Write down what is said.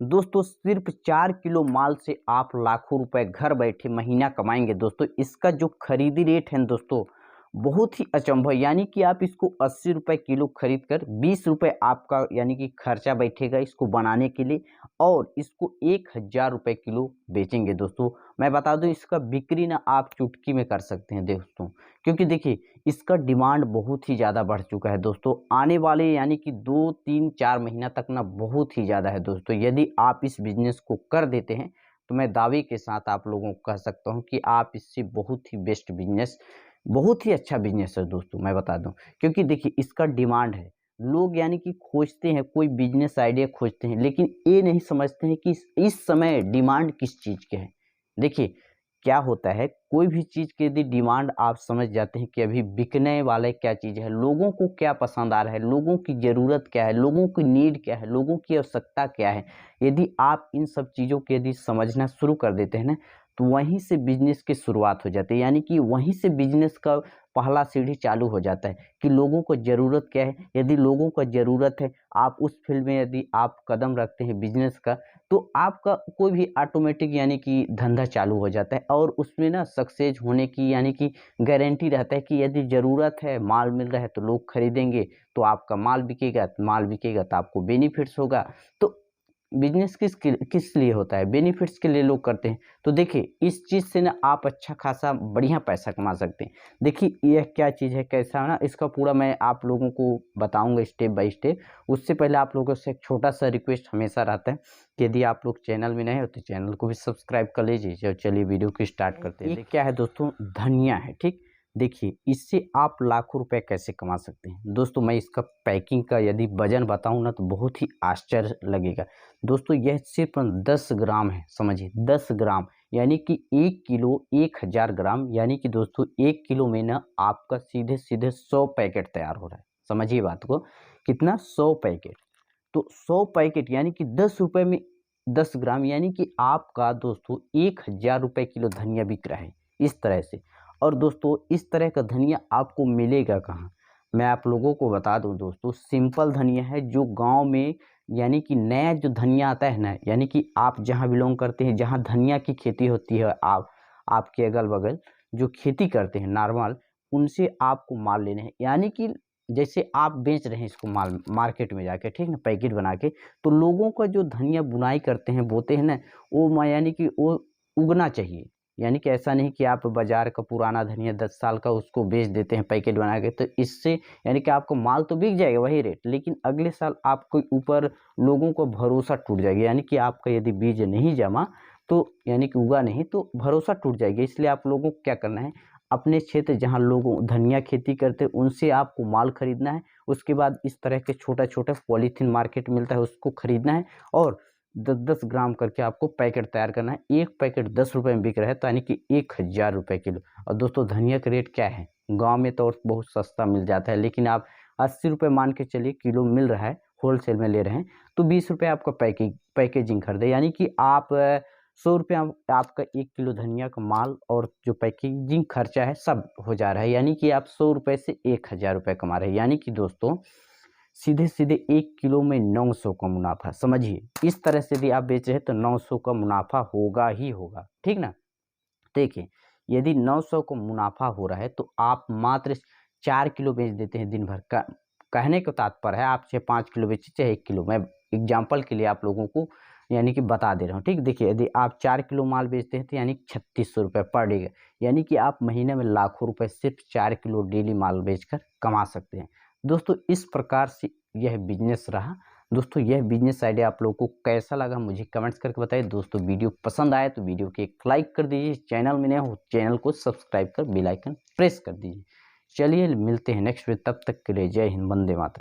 दोस्तों सिर्फ 4 किलो माल से आप लाखों रुपए घर बैठे महीना कमाएंगे। दोस्तों इसका जो खरीदी रेट है दोस्तों बहुत ही अचंभव, यानी कि आप इसको 80 रुपए किलो खरीद कर 20 रुपए आपका यानी कि खर्चा बैठेगा इसको बनाने के लिए, और इसको 1000 रुपए किलो बेचेंगे। दोस्तों मैं बता दूं इसका बिक्री ना आप चुटकी में कर सकते हैं दोस्तों, क्योंकि देखिए इसका डिमांड बहुत ही ज़्यादा बढ़ चुका है दोस्तों। आने वाले यानी कि 2 3 4 महीना तक ना बहुत ही ज़्यादा है दोस्तों। यदि आप इस बिजनेस को कर देते हैं तो मैं दावे के साथ आप लोगों को कह सकता हूं कि आप इससे बहुत ही बेस्ट बिजनेस, बहुत ही अच्छा बिजनेस है दोस्तों मैं बता दूं। क्योंकि देखिए इसका डिमांड है, लोग यानी कि खोजते हैं, कोई बिजनेस आइडिया खोजते हैं, लेकिन ये नहीं समझते हैं कि इस समय डिमांड किस चीज़ के है। देखिए क्या होता है, कोई भी चीज़ की यदि डिमांड आप समझ जाते हैं कि अभी बिकने वाला क्या चीज़ है, लोगों को क्या पसंद आ रहा है, लोगों की ज़रूरत क्या है, लोगों की नीड क्या है, लोगों की आवश्यकता क्या है, यदि आप इन सब चीज़ों को यदि समझना शुरू कर देते हैं ना, तो वहीं से बिजनेस की शुरुआत हो जाती है। यानी कि वहीं से बिजनेस का पहला सीढ़ी चालू हो जाता है कि लोगों को ज़रूरत क्या है। यदि लोगों को ज़रूरत है, आप उस फील्ड में यदि आप कदम रखते हैं बिजनेस का, तो आपका कोई भी ऑटोमेटिक यानी कि धंधा चालू हो जाता है, और उसमें ना सक्सेस होने की यानी कि गारंटी रहता है कि यदि ज़रूरत है, माल मिल रहा है तो लोग खरीदेंगे, तो आपका माल बिकेगा तो आपको बेनिफिट्स होगा। तो बिजनेस किस लिए होता है, बेनिफिट्स के लिए लोग करते हैं। तो देखिए इस चीज़ से ना आप अच्छा खासा बढ़िया पैसा कमा सकते हैं। देखिए यह क्या चीज़ है, कैसा है ना, इसका पूरा मैं आप लोगों को बताऊंगा स्टेप बाय स्टेप। उससे पहले आप लोगों से एक छोटा सा रिक्वेस्ट हमेशा रहता है कि यदि आप लोग चैनल में नए हो तो चैनल को भी सब्सक्राइब कर लीजिए। चलिए वीडियो को स्टार्ट करते हैं। ये क्या है दोस्तों, धनिया है, ठीक। देखिए इससे आप लाखों रुपए कैसे कमा सकते हैं दोस्तों। मैं इसका पैकिंग का यदि वजन बताऊं ना तो बहुत ही आश्चर्य लगेगा दोस्तों। यह सिर्फ 10 ग्राम है, समझिए 10 ग्राम, यानी कि 1 किलो 1000 ग्राम, यानी कि दोस्तों 1 किलो में ना आपका सीधे सीधे 100 पैकेट तैयार हो रहा है। समझिए बात को, कितना, 100 पैकेट। तो 100 पैकेट यानी कि 10 रुपए में 10 ग्राम, यानी कि आपका दोस्तों 1000 रुपए किलो धनिया बिक रहा है इस तरह से। और दोस्तों इस तरह का धनिया आपको मिलेगा कहाँ, मैं आप लोगों को बता दूं दोस्तों, सिंपल धनिया है जो गांव में यानी कि नया जो धनिया आता है ना, यानी कि आप जहां बिलोंग करते हैं, जहां धनिया की खेती होती है, आप आपके अगल बगल जो खेती करते हैं नॉर्मल, उनसे आपको माल लेने हैं। यानी कि जैसे आप बेच रहे हैं इसको माल मार्केट में जाके, ठीक ना, पैकेट बना के, तो लोगों का जो धनिया बुनाई करते हैं, बोते हैं ना, वो यानी कि वो उगना चाहिए। यानी कि ऐसा नहीं कि आप बाजार का पुराना धनिया 10 साल का उसको बेच देते हैं पैकेट बना के, तो इससे यानी कि आपको माल तो बिक जाएगा वही रेट, लेकिन अगले साल आपको ऊपर लोगों को भरोसा टूट जाएगा। यानी कि आपका यदि बीज नहीं जमा तो यानी कि उगा नहीं तो भरोसा टूट जाएगा। इसलिए आप लोगों को क्या करना है, अपने क्षेत्र जहाँ लोग धनिया खेती करते हैं उनसे आपको माल खरीदना है। उसके बाद इस तरह के छोटा छोटा पॉलीथीन मार्केट मिलता है उसको खरीदना है, और 10-10 ग्राम करके आपको पैकेट तैयार करना है। एक पैकेट 10 रुपए में बिक रहा है, तो यानी कि 1000 रुपए किलो। और दोस्तों धनिया का रेट क्या है, गांव में तो और बहुत सस्ता मिल जाता है, लेकिन आप 80 रुपये मान के चलिए किलो मिल रहा है, होलसेल में ले रहे हैं, तो 20 रुपये आपका पैकेजिंग खरीदे, यानी कि आप 100 रुपये आपका 1 किलो धनिया का माल और जो पैकेजिंग खर्चा है सब हो जा रहा है। यानी कि आप 100 रुपये से 1000 रुपये कमा रहे हैं। यानी कि दोस्तों सीधे सीधे 1 किलो में 900 का मुनाफा, समझिए इस तरह से यदि आप बेच रहे हैं तो 900 का मुनाफा होगा ही होगा, ठीक ना। देखिए यदि 900 को मुनाफा हो रहा है तो आप मात्र 4 किलो बेच देते हैं दिन भर का। कहने का तात्पर्य है आप चाहे 5 किलो बेचे चाहे 1 किलो, मैं एग्जाम्पल के लिए आप लोगों को यानी कि बता दे रहा हूँ, ठीक। देखिए यदि आप 4 किलो माल बेचते हैं तो यानी 3600 रुपये पर डे, यानी कि आप महीने में लाखों रुपए सिर्फ 4 किलो डेली माल बेचकर कमा सकते हैं दोस्तों। इस प्रकार से यह बिजनेस रहा दोस्तों। यह बिजनेस आइडिया आप लोगों को कैसा लगा मुझे कमेंट्स करके बताइए दोस्तों। वीडियो पसंद आए तो वीडियो को एक लाइक कर दीजिए, चैनल में नए हो चैनल को सब्सक्राइब कर बेल आइकन प्रेस कर दीजिए। चलिए मिलते हैं नेक्स्ट वीडियो, तब तक के लिए जय हिंद, वंदे मातरम।